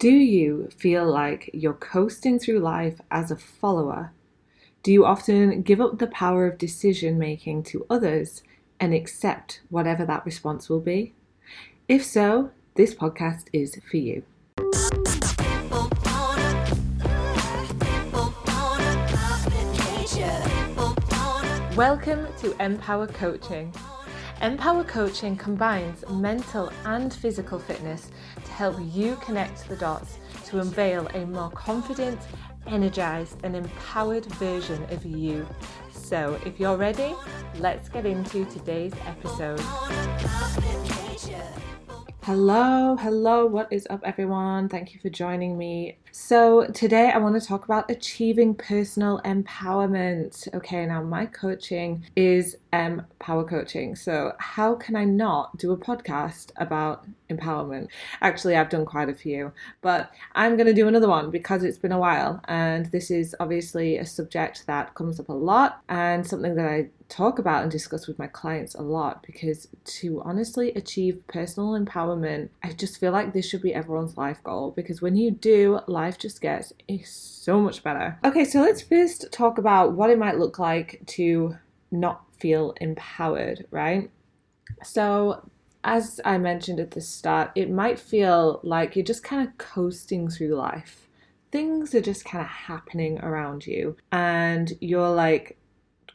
Do you feel like you're coasting through life as a follower? Do you often give up the power of decision making to others and accept whatever that response will be? If so, this podcast is for you. Welcome to Em.Powercoaching. Em.Powercoaching combines mental and physical fitness to help you connect the dots to unveil a more confident, energized and empowered version of you. So if you're ready, let's get into today's episode. Hello, what is up everyone? Thank you for joining me. So today I want to talk about achieving personal empowerment. Okay, now my coaching is Em.Powercoaching. So how can I not do a podcast about empowerment? Actually, I've done quite a few, but I'm going to do another one because it's been a while. And this is obviously a subject that comes up a lot and something that I talk about and discuss with my clients a lot, because to honestly achieve personal empowerment, I just feel like this should be everyone's life goal, because when you do, life just gets so much better. Okay, so let's first talk about what it might look like to not feel empowered, right? So as I mentioned at the start, it might feel like you're just kind of coasting through life. Things are just kind of happening around you and you're like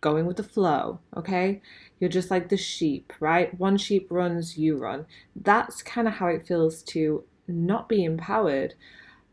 going with the flow, okay? You're just like the sheep, right? One sheep runs, you run. That's kind of how it feels to not be empowered.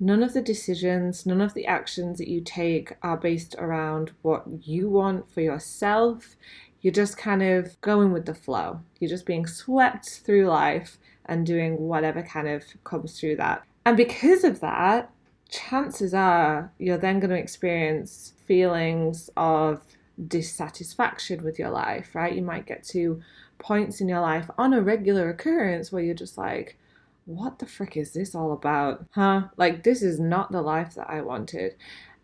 None of the decisions, none of the actions that you take are based around what you want for yourself. You're just kind of going with the flow. You're just being swept through life and doing whatever kind of comes through that. And because of that, chances are you're then going to experience feelings of dissatisfaction with your life, right? You might get to points in your life on a regular occurrence where you're just like, what the frick is this all about? Like, this is not the life that I wanted.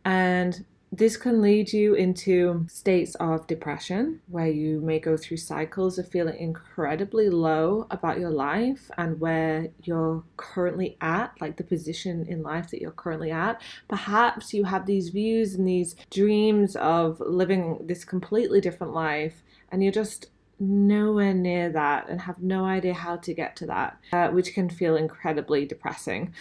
And this can lead you into states of depression where you may go through cycles of feeling incredibly low about your life and where you're currently at, like the position in life that you're currently at. Perhaps you have these views and these dreams of living this completely different life and you're just nowhere near that and have no idea how to get to that, which can feel incredibly depressing.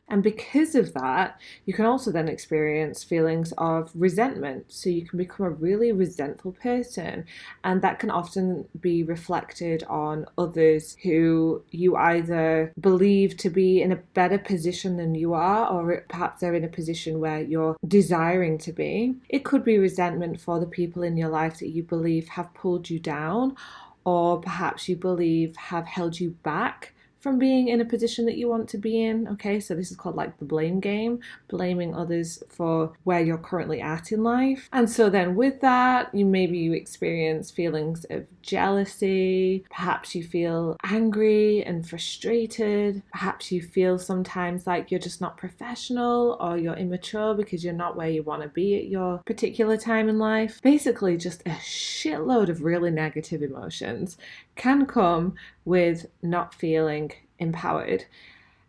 And because of that, you can also then experience feelings of resentment. So you can become a really resentful person. And that can often be reflected on others who you either believe to be in a better position than you are, or perhaps they're in a position where you're desiring to be. It could be resentment for the people in your life that you believe have pulled you down, or perhaps you believe have held you back from being in a position that you want to be in. Okay, so this is called like the blame game, blaming others for where you're currently at in life. And so then with that, you experience feelings of jealousy, perhaps you feel angry and frustrated, perhaps you feel sometimes like you're just not professional or you're immature because you're not where you want to be at your particular time in life. Basically just a shitload of really negative emotions can come with not feeling empowered.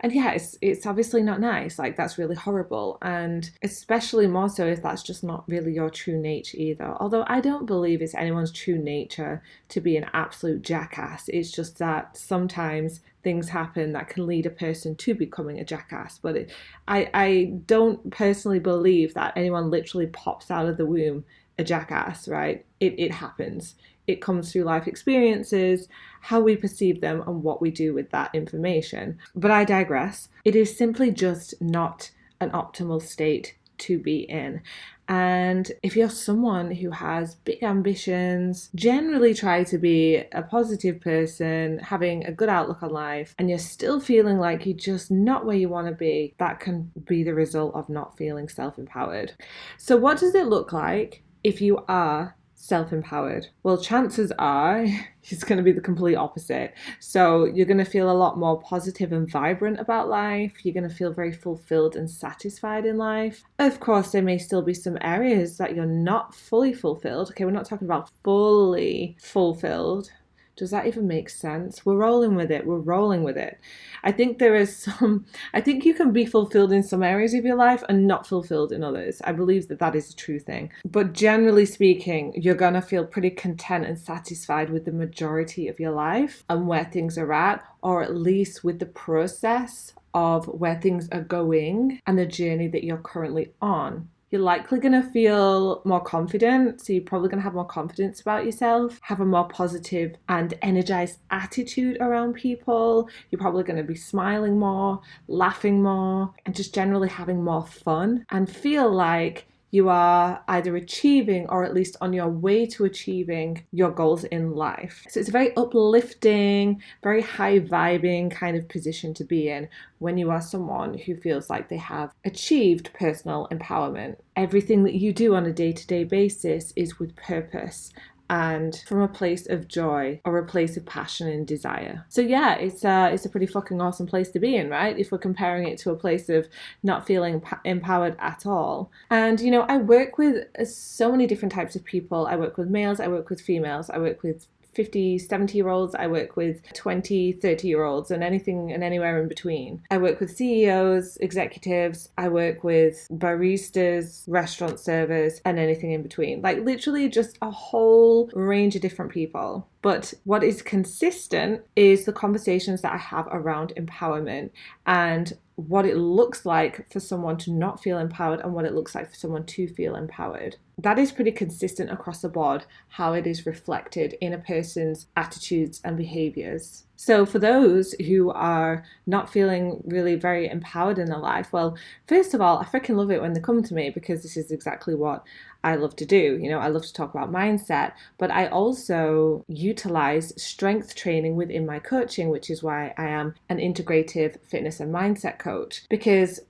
And yeah, it's obviously not nice. Like, that's really horrible. And especially more so if that's just not really your true nature either. Although I don't believe it's anyone's true nature to be an absolute jackass. It's just that sometimes things happen that can lead a person to becoming a jackass. But I don't personally believe that anyone literally pops out of the womb a jackass, right? It happens. It comes through life experiences, how we perceive them, and what we do with that information. But I digress. It is simply just not an optimal state to be in. And if you're someone who has big ambitions, generally try to be a positive person, having a good outlook on life, and you're still feeling like you're just not where you want to be, that can be the result of not feeling self-empowered. So what does it look like if you are self-empowered? Well, chances are it's going to be the complete opposite. So you're going to feel a lot more positive and vibrant about life. You're going to feel very fulfilled and satisfied in life. Of course, there may still be some areas that you're not fully fulfilled. Okay, we're not talking about fully fulfilled. Does that even make sense? We're rolling with it. We're rolling with it. I think I think you can be fulfilled in some areas of your life and not fulfilled in others. I believe that that is a true thing. But generally speaking, you're going to feel pretty content and satisfied with the majority of your life and where things are at, or at least with the process of where things are going and the journey that you're currently on. You're likely going to feel more confident. So you're probably going to have more confidence about yourself, have a more positive and energized attitude around people. You're probably going to be smiling more, laughing more, and just generally having more fun and feel like you are either achieving or at least on your way to achieving your goals in life. So it's a very uplifting, very high vibing kind of position to be in when you are someone who feels like they have achieved personal empowerment. Everything that you do on a day-to-day basis is with purpose and from a place of joy or a place of passion and desire. So yeah, it's a pretty fucking awesome place to be in, right? If we're comparing it to a place of not feeling empowered at all. And you know, I work with so many different types of people. I work with males, I work with females, I work with 50, 70-year-olds, I work with 20, 30-year-olds and anything and anywhere in between. I work with CEOs, executives, I work with baristas, restaurant servers, and anything in between. Like literally just a whole range of different people. But what is consistent is the conversations that I have around empowerment and what it looks like for someone to not feel empowered and what it looks like for someone to feel empowered. That is pretty consistent across the board, how it is reflected in a person's attitudes and behaviors. So for those who are not feeling really very empowered in their life, well, first of all, I freaking love it when they come to me because this is exactly what I love to do. You know, I love to talk about mindset, but I also utilize strength training within my coaching, which is why I am an integrative fitness and mindset coach. Because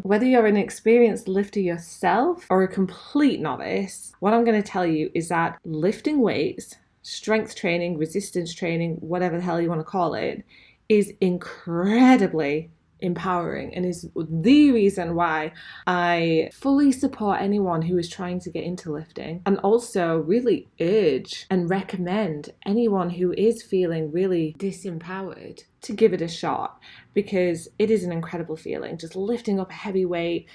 whether you're an experienced lifter yourself or a complete novice, what I'm going to tell you is that lifting weights, strength training, resistance training, whatever the hell you want to call it, is incredibly empowering and is the reason why I fully support anyone who is trying to get into lifting, and also really urge and recommend anyone who is feeling really disempowered to give it a shot, because it is an incredible feeling just lifting up a heavy weight.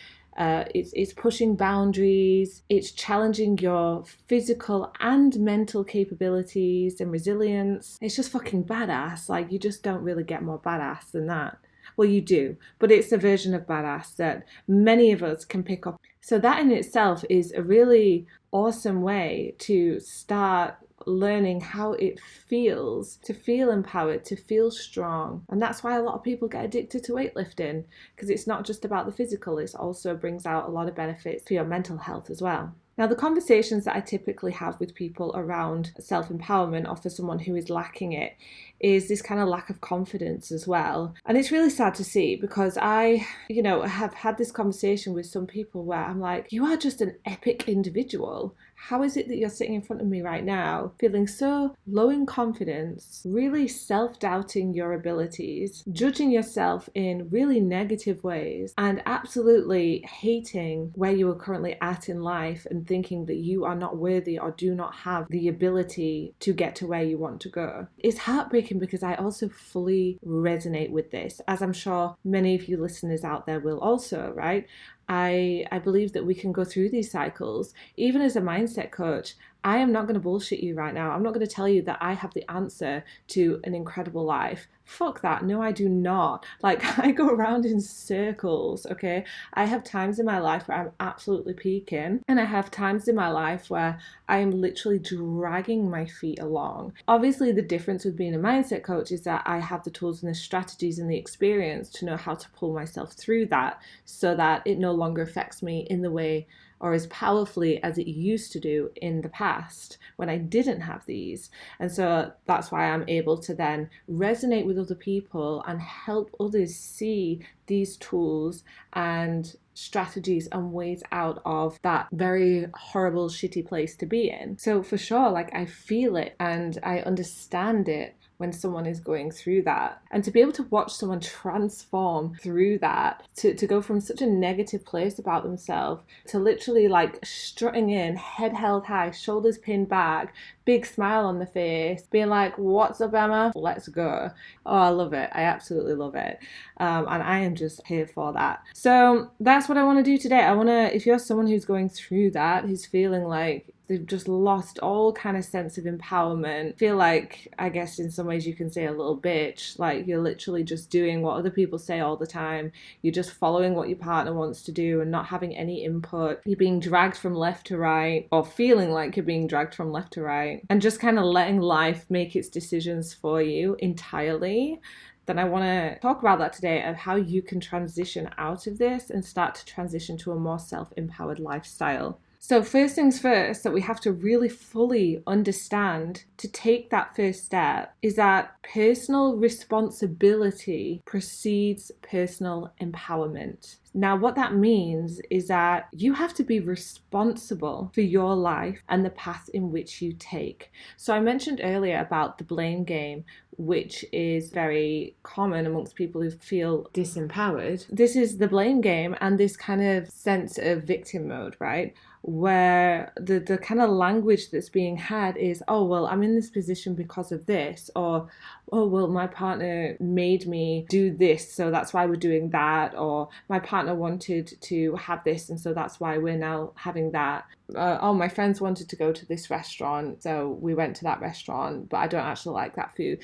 It's pushing boundaries, it's challenging your physical and mental capabilities and resilience. It's just fucking badass. Like, you just don't really get more badass than that. Well, you do, but it's a version of badass that many of us can pick up. So that in itself is a really awesome way to start learning how it feels to feel empowered, to feel strong. And that's why a lot of people get addicted to weightlifting, because it's not just about the physical, it also brings out a lot of benefits for your mental health as well. Now, the conversations that I typically have with people around self-empowerment, or for someone who is lacking it, is this kind of lack of confidence as well. And it's really sad to see, because I, have had this conversation with some people where I'm like, you are just an epic individual. How is it that you're sitting in front of me right now, feeling so low in confidence, really self-doubting your abilities, judging yourself in really negative ways, and absolutely hating where you are currently at in life and thinking that you are not worthy or do not have the ability to get to where you want to go? It's heartbreaking, because I also fully resonate with this, as I'm sure many of you listeners out there will also, right? I believe that we can go through these cycles. Even as a mindset coach, I am not going to bullshit you right now. I'm not going to tell you that I have the answer to an incredible life. Fuck that. No, I do not. Like, I go around in circles, okay? I have times in my life where I'm absolutely peaking, and I have times in my life where I am literally dragging my feet along. Obviously, the difference with being a mindset coach is that I have the tools and the strategies and the experience to know how to pull myself through that, so that it no longer affects me in the way or as powerfully as it used to do in the past when I didn't have these. And so that's why I'm able to then resonate with other people and help others see these tools and strategies and ways out of that very horrible, shitty place to be in. So for sure, like, I feel it and I understand it when someone is going through that. And to be able to watch someone transform through that, to go from such a negative place about themselves to literally like strutting in, head held high, shoulders pinned back, big smile on the face, being like, what's up, Emma? Let's go. Oh, I love it. I absolutely love it. And I am just here for that. So that's what I want to do today. I want to, if you're someone who's going through that, who's feeling like they've just lost all kind of sense of empowerment, feel like, I guess in some ways you can say a little bitch, like you're literally just doing what other people say all the time. You're just following what your partner wants to do and not having any input. You're being dragged from left to right, or feeling like you're being dragged from left to right, and just kind of letting life make its decisions for you entirely. Then I want to talk about that today, of how you can transition out of this and start to transition to a more self-empowered lifestyle. So first things first, that we have to really fully understand to take that first step is that personal responsibility precedes personal empowerment. Now, what that means is that you have to be responsible for your life and the path in which you take. So I mentioned earlier about the blame game, which is very common amongst people who feel disempowered. This is the blame game and this kind of sense of victim mode, right? Where the kind of language that's being had is, oh, well, I'm in this position because of this, or, oh, well, my partner made me do this, so that's why we're doing that, or my partner wanted to have this, and so that's why we're now having that. Oh, my friends wanted to go to this restaurant, so we went to that restaurant, but I don't actually like that food.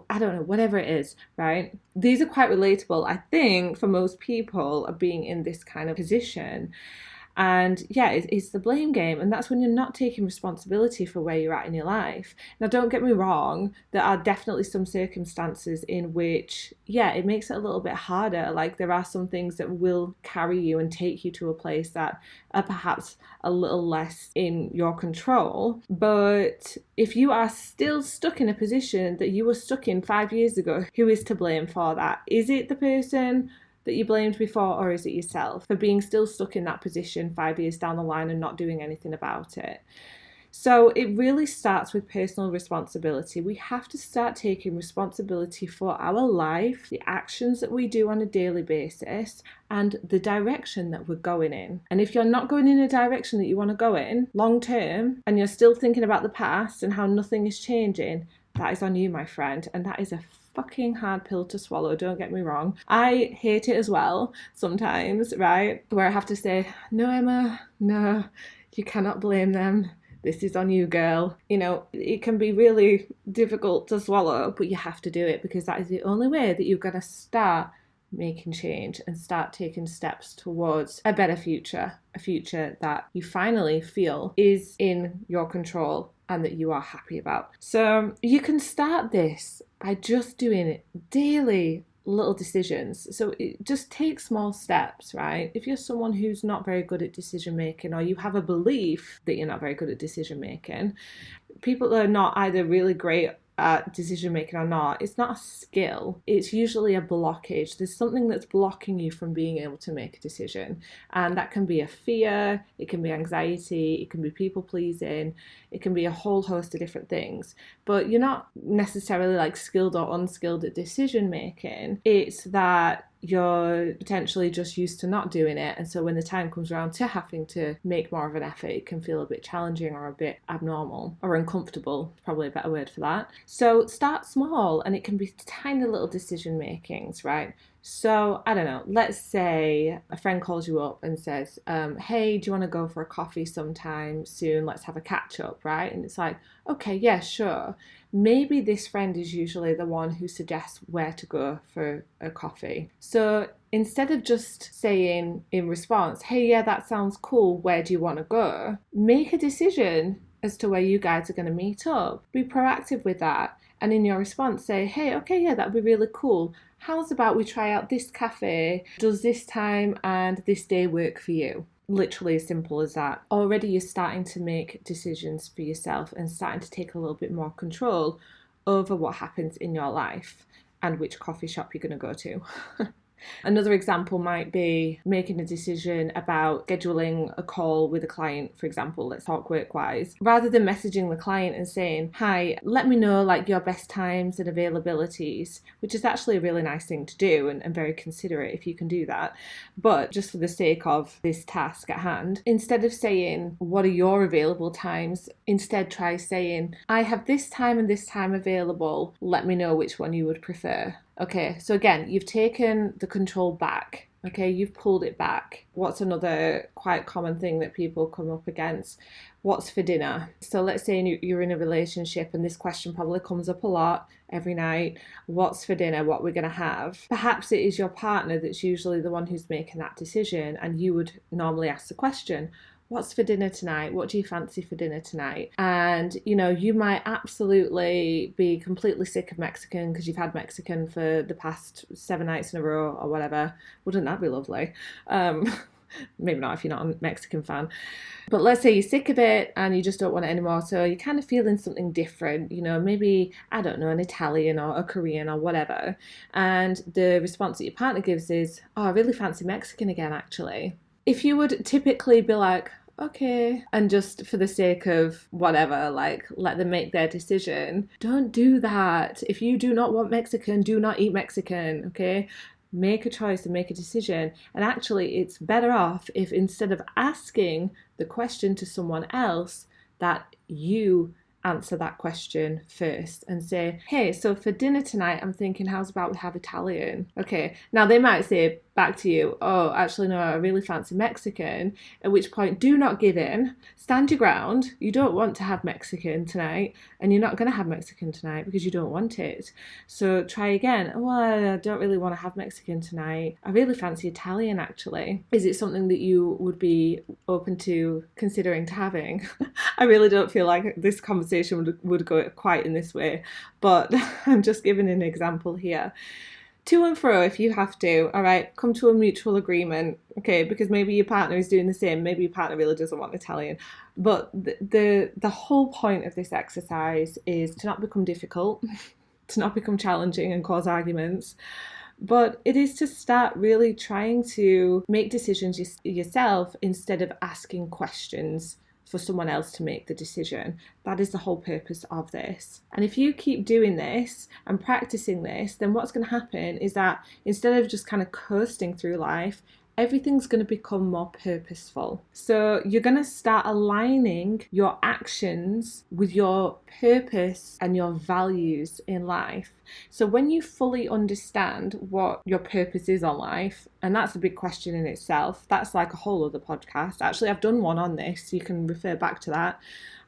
I don't know, whatever it is, right? These are quite relatable, I think, for most people, of being in this kind of position. And yeah, it's the blame game. And that's when you're not taking responsibility for where you're at in your life. Now, don't get me wrong, there are definitely some circumstances in which, yeah, it makes it a little bit harder. Like there are some things that will carry you and take you to a place that are perhaps a little less in your control. But if you are still stuck in a position that you were stuck in 5 years ago, who is to blame for that? Is it the person that you blamed before, or is it yourself for being still stuck in that position 5 years down the line and not doing anything about it? So it really starts with personal responsibility. We have to start taking responsibility for our life, the actions that we do on a daily basis, and the direction that we're going in. And if you're not going in a direction that you want to go in long term, and you're still thinking about the past and how nothing is changing, that is on you, my friend. And that is a fucking hard pill to swallow, don't get me wrong. I hate it as well sometimes, right? Where I have to say, no, Emma, no, you cannot blame them. This is on you, girl. You know, it can be really difficult to swallow, but you have to do it, because that is the only way that you're going to start making change and start taking steps towards a better future, a future that you finally feel is in your control and that you are happy about. So you can start this by just doing it daily, little decisions. So it just takes small steps, right? If you're someone who's not very good at decision making, or you have a belief that you're not very good at decision making, people that are not either really great at decision making or not, it's not a skill, it's usually a blockage. There's something that's blocking you from being able to make a decision, and that can be a fear, it can be anxiety, it can be people pleasing, it can be a whole host of different things. But you're not necessarily like skilled or unskilled at decision making, it's that you're potentially just used to not doing it, and so when the time comes around to having to make more of an effort, it can feel a bit challenging or a bit abnormal or uncomfortable, probably a better word for that. So start small, and it can be tiny little decision makings, right? So I don't know, let's say a friend calls you up and says, hey, do you want to go for a coffee sometime soon? Let's have a catch up, right? And it's like, okay, yeah, sure. Maybe this friend is usually the one who suggests where to go for a coffee. So instead of just saying in response, hey, yeah, that sounds cool, where do you want to go? Make a decision as to where you guys are going to meet up. Be proactive with that. And in your response, say, hey, okay, yeah, that'd be really cool. How's about we try out this cafe? Does this time and this day work for you? Literally as simple as that. Already you're starting to make decisions for yourself and starting to take a little bit more control over what happens in your life and which coffee shop you're going to go to. Another example might be making a decision about scheduling a call with a client, for example, let's talk work-wise. Rather than messaging the client and saying, hi, let me know like your best times and availabilities, which is actually a really nice thing to do and very considerate if you can do that. But just for the sake of this task at hand, instead of saying, what are your available times? Instead try saying, I have this time and this time available. Let me know which one you would prefer. Okay, so again, you've taken the control back. Okay, you've pulled it back. What's another quite common thing that people come up against? What's for dinner? So let's say you're in a relationship and this question probably comes up a lot every night. What's for dinner? What we're going to have? Perhaps it is your partner that's usually the one who's making that decision, and you would normally ask the question, what's for dinner tonight? What do you fancy for dinner tonight? And, you might absolutely be completely sick of Mexican because you've had Mexican for the past 7 nights in a row or whatever. Wouldn't that be lovely? Maybe not if you're not a Mexican fan. But let's say you're sick of it and you just don't want it anymore. So you're kind of feeling something different, maybe, I don't know, an Italian or a Korean or whatever. And the response that your partner gives is, oh, I really fancy Mexican again, actually. If you would typically be like, okay, and just for the sake of whatever, like let them make their decision, don't do that. If you do not want Mexican, do not eat Mexican, okay? Make a choice and make a decision. And actually, it's better off if instead of asking the question to someone else, that you answer that question first and say, hey, so for dinner tonight, I'm thinking, how's about we have Italian? Okay, now they might say back to you, oh, actually, no, I really fancy Mexican, at which point do not give in, stand your ground. You don't want to have Mexican tonight, and you're not going to have Mexican tonight because you don't want it. So try again. Well, I don't really want to have Mexican tonight. I really fancy Italian, actually. Is it something that you would be open to considering to having? I really don't feel like this conversation would go quite in this way, but I'm just giving an example here. To and fro if you have to, all right, come to a mutual agreement, okay, because maybe your partner is doing the same, maybe your partner really doesn't want Italian. But the whole point of this exercise is to not become difficult, to not become challenging and cause arguments, but it is to start really trying to make decisions yourself instead of asking questions for someone else to make the decision. That is the whole purpose of this. And if you keep doing this and practicing this, then what's going to happen is that instead of just kind of coasting through life, everything's going to become more purposeful. So you're going to start aligning your actions with your purpose and your values in life. So when you fully understand what your purpose is on life, and that's a big question in itself, that's like a whole other podcast. Actually, I've done one on this, so you can refer back to that.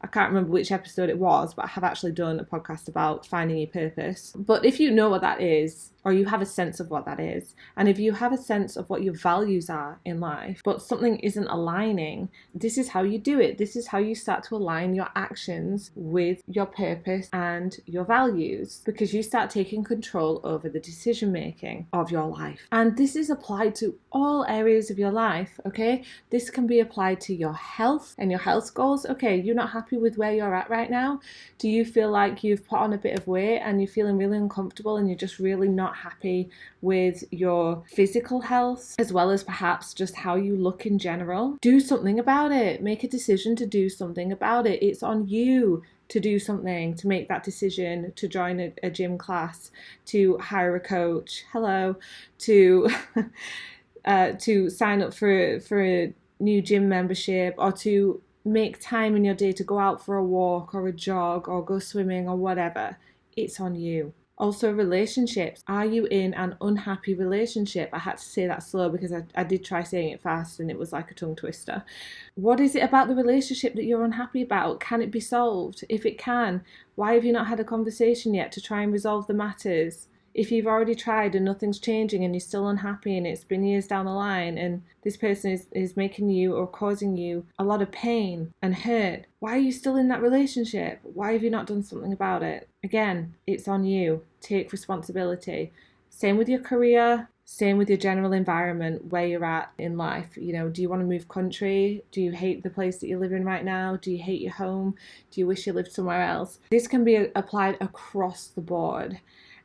I can't remember which episode it was, but I have actually done a podcast about finding your purpose. But if you know what that is, or you have a sense of what that is, and if you have a sense of what your values are in life, but something isn't aligning, this is how you do it. This is how you start to align your actions with your purpose and your values, because you start taking control over the decision making of your life. And this is applied to all areas of your life, okay? This can be applied to your health and your health goals. Okay, you're not happy with where you're at right now? Do you feel like you've put on a bit of weight and you're feeling really uncomfortable and you're just really not happy with your physical health, as well as perhaps just how you look in general? Do something about it. Make a decision to do something about it. It's on you to do something, to make that decision, to join a gym class, to hire a coach, to sign up for a new gym membership, or to make time in your day to go out for a walk or a jog or go swimming or whatever. It's on you. Also, relationships. Are you in an unhappy relationship? I had to say that slow because I did try saying it fast and it was like a tongue twister. What is it about the relationship that you're unhappy about? Can it be solved? If it can, why have you not had a conversation yet to try and resolve the matters? If you've already tried and nothing's changing and you're still unhappy and it's been years down the line and this person is making you or causing you a lot of pain and hurt, why are you still in that relationship? Why have you not done something about it? Again, it's on you. Take responsibility. Same with your career, same with your general environment, where you're at in life. Do you want to move country? Do you hate the place that you live in right now? Do you hate your home? Do you wish you lived somewhere else? This can be applied across the board.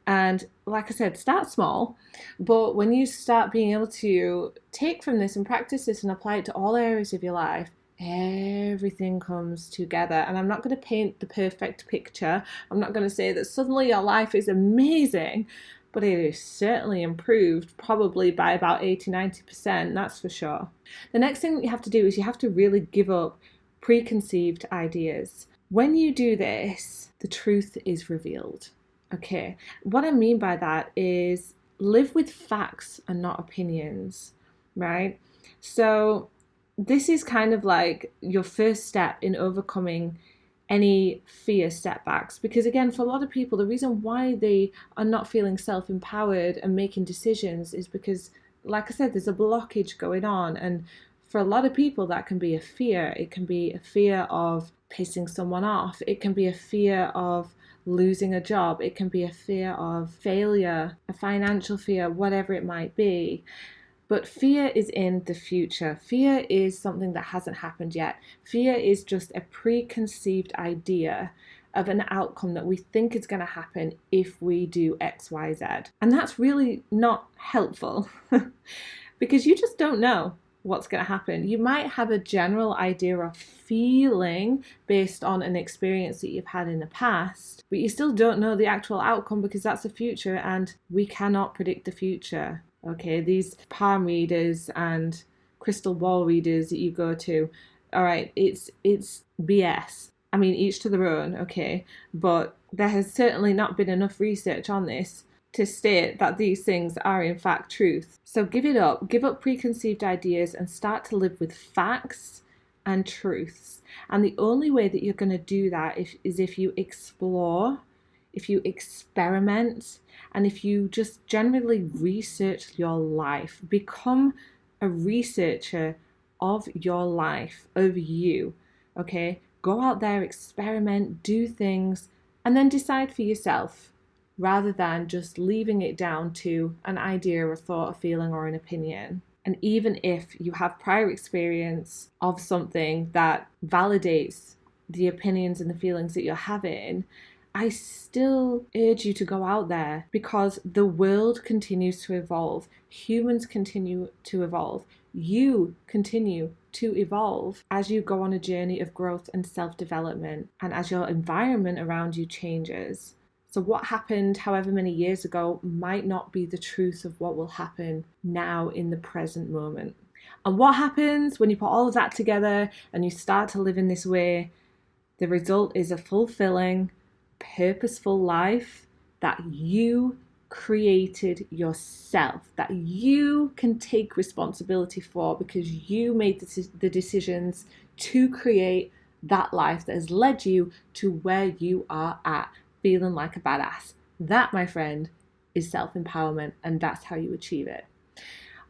And like I said, start small, but when you start being able to take from this and practice this and apply it to all areas of your life, everything comes together. And I'm not going to paint the perfect picture. I'm not going to say that suddenly your life is amazing, but it is certainly improved, probably by about 80-90%, that's for sure. The next thing that you have to do is you have to really give up preconceived ideas. When you do this, the truth is revealed. Okay, what I mean by that is live with facts and not opinions, right? So this is kind of like your first step in overcoming any fear setbacks, because again, for a lot of people, the reason why they are not feeling self-empowered and making decisions is because, like I said, there's a blockage going on. And for a lot of people, that can be a fear. It can be a fear of pissing someone off. It can be a fear of losing a job. It can be a fear of failure, a financial fear, whatever it might be. But fear is in the future. Fear is something that hasn't happened yet. Fear is just a preconceived idea of an outcome that we think is going to happen if we do X, Y, Z. And that's really not helpful because you just don't know what's going to happen. You might have a general idea of feeling based on an experience that you've had in the past, but you still don't know the actual outcome because that's the future and we cannot predict the future. Okay, these palm readers and crystal ball readers that you go to, all right, it's BS. I mean, each to their own, okay, but there has certainly not been enough research on this to state that these things are in fact truth. So give it up, give up preconceived ideas and start to live with facts and truths. And the only way that you're going to do that is if you explore, if you experiment, and if you just generally research your life. Become a researcher of your life, of you, okay? Go out there, experiment, do things, and then decide for yourself, rather than just leaving it down to an idea, a thought, a feeling, or an opinion. And even if you have prior experience of something that validates the opinions and the feelings that you're having, I still urge you to go out there because the world continues to evolve. Humans continue to evolve. You continue to evolve as you go on a journey of growth and self-development and as your environment around you changes. So what happened however many years ago might not be the truth of what will happen now in the present moment. And what happens when you put all of that together and you start to live in this way? The result is a fulfilling, purposeful life that you created yourself, that you can take responsibility for because you made the decisions to create that life that has led you to where you are at, feeling like a badass. That, my friend, is self-empowerment, and that's how you achieve it.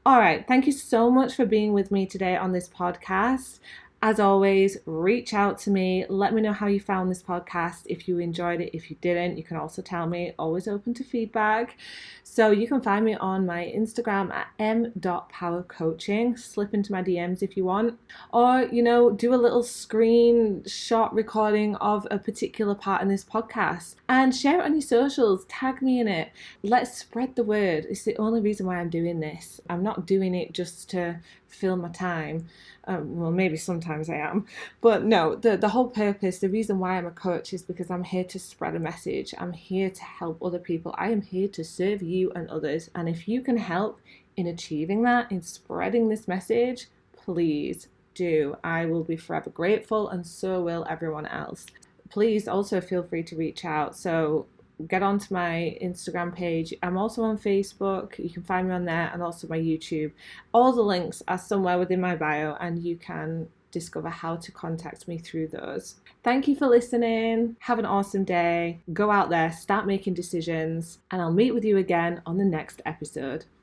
All right, thank you so much for being with me today on this podcast. As always, reach out to me. Let me know how you found this podcast. If you enjoyed it, if you didn't, you can also tell me. Always open to feedback. So you can find me on my Instagram at Em.Powercoaching. Slip into my DMs if you want. Or, do a little screenshot recording of a particular part in this podcast and share it on your socials. Tag me in it. Let's spread the word. It's the only reason why I'm doing this. I'm not doing it just to fill my time. Well, maybe sometimes I am, but no, the whole purpose, the reason why I'm a coach is because I'm here to spread a message. I'm here to help other people. I am here to serve you and others. And if you can help in achieving that, in spreading this message, please do. I will be forever grateful, and so will everyone else. Please also feel free to reach out. So get onto my Instagram page. I'm also on Facebook. You can find me on there, and also my YouTube. All the links are somewhere within my bio, and you can discover how to contact me through those. Thank you for listening. Have an awesome day. Go out there, start making decisions, and I'll meet with you again on the next episode.